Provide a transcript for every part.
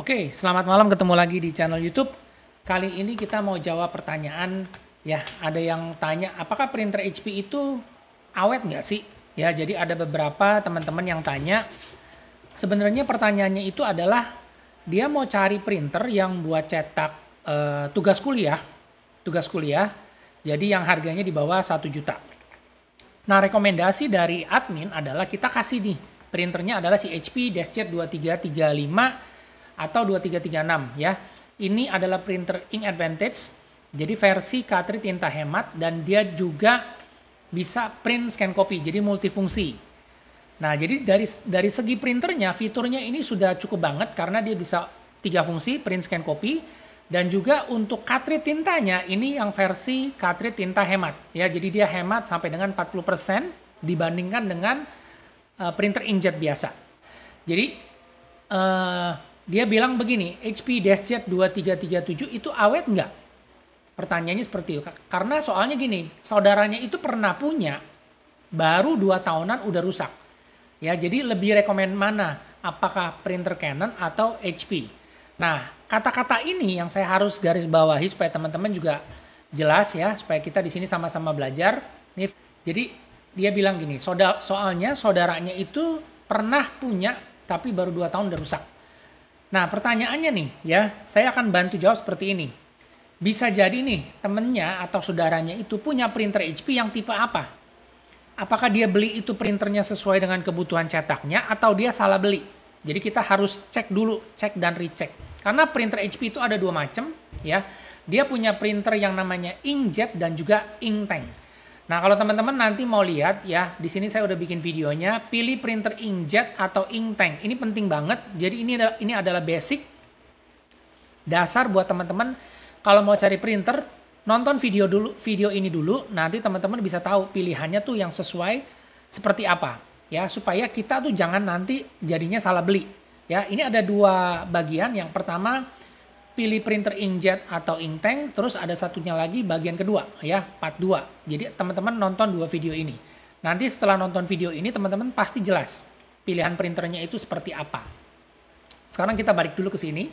Oke, selamat malam, ketemu lagi di channel YouTube. Kali ini kita mau jawab pertanyaan, ya, ada yang tanya, apakah printer HP itu awet nggak sih? Ya, jadi ada beberapa teman-teman yang tanya. Sebenarnya pertanyaannya itu adalah, dia mau cari printer yang buat cetak tugas kuliah, jadi yang harganya di bawah 1 juta. Nah, rekomendasi dari admin adalah kita kasih nih, printernya adalah si HP DeskJet 2335 atau 2336 ya. Ini adalah printer Ink Advantage. Jadi versi cartridge tinta hemat dan dia juga bisa print scan copy, jadi multifungsi. Nah, jadi dari segi printernya, fiturnya ini sudah cukup banget karena dia bisa 3 fungsi, print scan copy, dan juga untuk cartridge tintanya ini yang versi cartridge tinta hemat ya. Jadi dia hemat sampai dengan 40% dibandingkan dengan printer inkjet biasa. Jadi dia bilang begini, HP DeskJet 2337 itu awet nggak? Pertanyaannya seperti itu. Karena soalnya gini, saudaranya itu pernah punya, baru 2 tahunan udah rusak. Ya, jadi lebih rekomen mana? Apakah printer Canon atau HP? Nah, kata-kata ini yang saya harus garis bawahi supaya teman-teman juga jelas ya, supaya kita di sini sama-sama belajar. Nih, jadi dia bilang gini, soalnya saudaranya itu pernah punya, tapi baru 2 tahun udah rusak. Nah, pertanyaannya nih ya, saya akan bantu jawab seperti ini. Bisa jadi nih, temennya atau saudaranya itu punya printer HP yang tipe apa? Apakah dia beli itu printernya sesuai dengan kebutuhan cetaknya atau dia salah beli? Jadi kita harus cek dulu, cek dan recheck. Karena printer HP itu ada 2 macam ya. Dia punya printer yang namanya inkjet dan juga inktank. Nah, kalau teman-teman nanti mau lihat ya, di sini saya udah bikin videonya, pilih printer inkjet atau inktank. Ini penting banget. Jadi ini adalah basic dasar buat teman-teman kalau mau cari printer, nonton video ini dulu, nanti teman-teman bisa tahu pilihannya tuh yang sesuai seperti apa ya, supaya kita tuh jangan nanti jadinya salah beli. Ya, ini ada 2 bagian. Yang pertama, pilih printer inkjet atau inktank, terus ada satunya lagi bagian kedua ya, part 2. Jadi teman-teman nonton 2 video ini. Nanti setelah nonton video ini teman-teman pasti jelas pilihan printernya itu seperti apa. Sekarang kita balik dulu ke sini.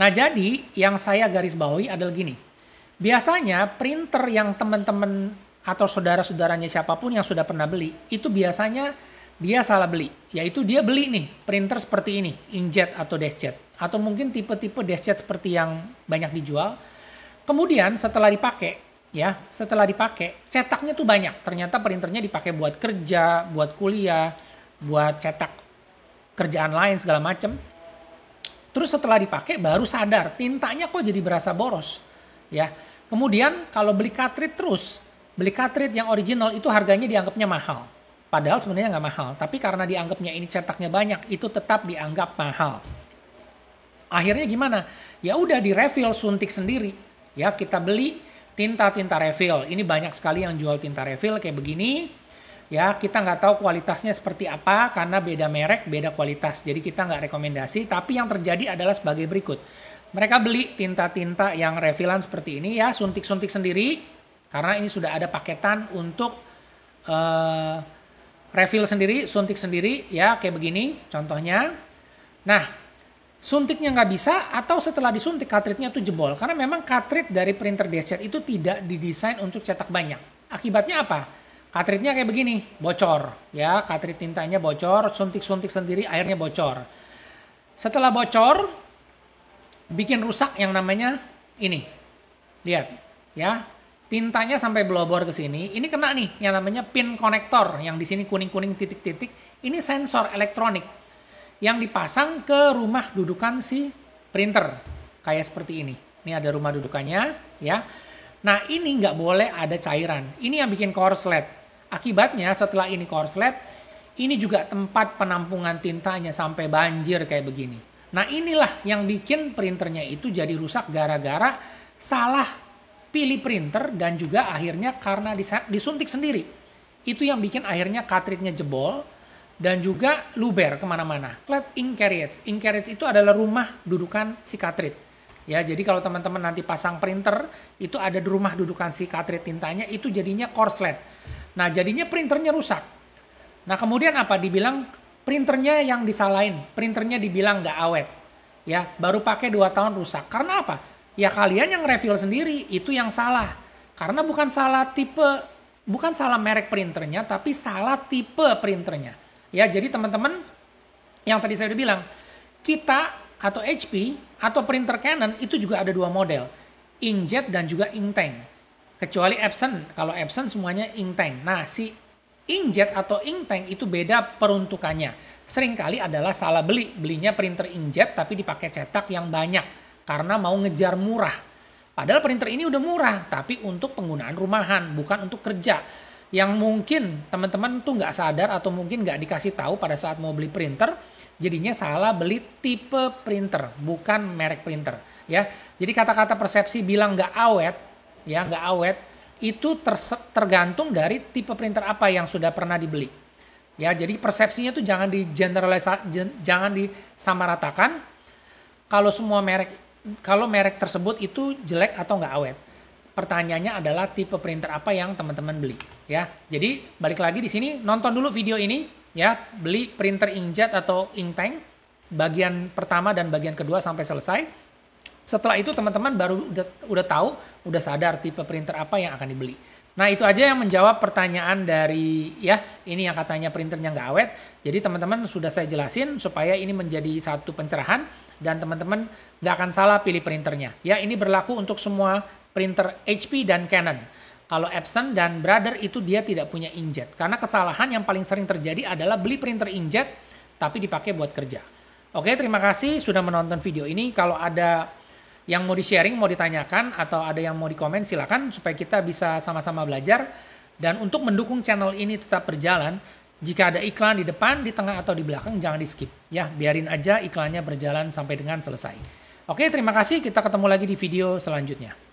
Nah, jadi yang saya garis bawahi adalah gini. Biasanya printer yang teman-teman atau saudara-saudaranya siapapun yang sudah pernah beli, itu biasanya dia salah beli, yaitu dia beli nih printer seperti ini, inkjet atau deskjet, atau mungkin tipe-tipe deskjet seperti yang banyak dijual. Kemudian setelah dipakai, cetaknya tuh banyak. Ternyata printernya dipakai buat kerja, buat kuliah, buat cetak kerjaan lain segala macam. Terus setelah dipakai baru sadar tintanya kok jadi berasa boros, ya. Kemudian kalau beli cartridge yang original itu harganya dianggapnya mahal. Padahal sebenarnya nggak mahal, tapi karena dianggapnya ini cetaknya banyak, itu tetap dianggap mahal. Akhirnya gimana? Ya udah di-refill, suntik sendiri. Ya, kita beli tinta-tinta refill. Ini banyak sekali yang jual tinta refill kayak begini. Ya, kita nggak tahu kualitasnya seperti apa karena beda merek, beda kualitas. Jadi kita nggak rekomendasi, tapi yang terjadi adalah sebagai berikut. Mereka beli tinta-tinta yang refillan seperti ini ya, suntik-suntik sendiri. Karena ini sudah ada paketan untuk refill sendiri, suntik sendiri, ya kayak begini contohnya. Nah, suntiknya nggak bisa atau setelah disuntik cartridge-nya tuh jebol. Karena memang cartridge dari printer DeskJet itu tidak didesain untuk cetak banyak. Akibatnya apa? Cartridge-nya kayak begini, bocor. Ya, cartridge tintanya bocor, suntik-suntik sendiri, airnya bocor. Setelah bocor, bikin rusak yang namanya ini. Lihat, ya. Tintanya sampai blobor ke sini. Ini kena nih yang namanya pin konektor yang di sini kuning-kuning titik-titik. Ini sensor elektronik yang dipasang ke rumah dudukan si printer. Kayak seperti ini. Ini ada rumah dudukannya, ya. Nah, ini nggak boleh ada cairan. Ini yang bikin korslet. Akibatnya setelah ini korslet, ini juga tempat penampungan tintanya sampai banjir kayak begini. Nah, inilah yang bikin printernya itu jadi rusak gara-gara salah pilih printer dan juga akhirnya karena disuntik sendiri. Itu yang bikin akhirnya cartridge-nya jebol dan juga luber kemana-mana. Flat ink carriage. Ink carriage itu adalah rumah dudukan si cartridge. Ya, jadi kalau teman-teman nanti pasang printer, itu ada di rumah dudukan si cartridge tintanya, itu jadinya korslet. Nah, jadinya printernya rusak. Nah, kemudian apa? Dibilang printernya yang disalahin, printernya dibilang nggak awet. Ya, baru pakai 2 tahun rusak. Karena apa? Ya kalian yang refill sendiri, itu yang salah. Karena bukan salah merek printernya, tapi salah tipe printernya. Ya, jadi teman-teman yang tadi saya udah bilang, kita atau HP atau printer Canon itu juga ada 2 model, inkjet dan juga inktank. Kecuali Epson, kalau Epson semuanya inktank. Nah, si inkjet atau inktank itu beda peruntukannya. Seringkali adalah salah belinya printer inkjet tapi dipakai cetak yang banyak karena mau ngejar murah. Padahal printer ini udah murah, tapi untuk penggunaan rumahan, bukan untuk kerja. Yang mungkin teman-teman tuh nggak sadar atau mungkin nggak dikasih tahu pada saat mau beli printer, jadinya salah beli tipe printer, bukan merek printer. Ya, jadi kata-kata persepsi bilang nggak awet, ya nggak awet, itu tergantung dari tipe printer apa yang sudah pernah dibeli. Ya, jadi persepsinya tuh jangan jangan disamaratakan. Kalau merek tersebut itu jelek atau nggak awet. Pertanyaannya adalah tipe printer apa yang teman-teman beli, ya. Jadi balik lagi di sini, nonton dulu video ini, ya, beli printer inkjet atau inktank bagian pertama dan bagian kedua sampai selesai. Setelah itu teman-teman baru udah tahu, udah sadar tipe printer apa yang akan dibeli. Nah, itu aja yang menjawab pertanyaan dari, ya, ini yang katanya printernya nggak awet. Jadi teman-teman sudah saya jelasin supaya ini menjadi satu pencerahan dan teman-teman nggak akan salah pilih printernya. Ya, ini berlaku untuk semua printer HP dan Canon. Kalau Epson dan Brother itu dia tidak punya inkjet. Karena kesalahan yang paling sering terjadi adalah beli printer inkjet tapi dipakai buat kerja. Oke, terima kasih sudah menonton video ini. Kalau ada yang mau di-sharing, mau ditanyakan, atau ada yang mau di-komen, silakan supaya kita bisa sama-sama belajar. Dan untuk mendukung channel ini tetap berjalan, jika ada iklan di depan, di tengah, atau di belakang, jangan di-skip. Ya, biarin aja iklannya berjalan sampai dengan selesai. Oke, terima kasih. Kita ketemu lagi di video selanjutnya.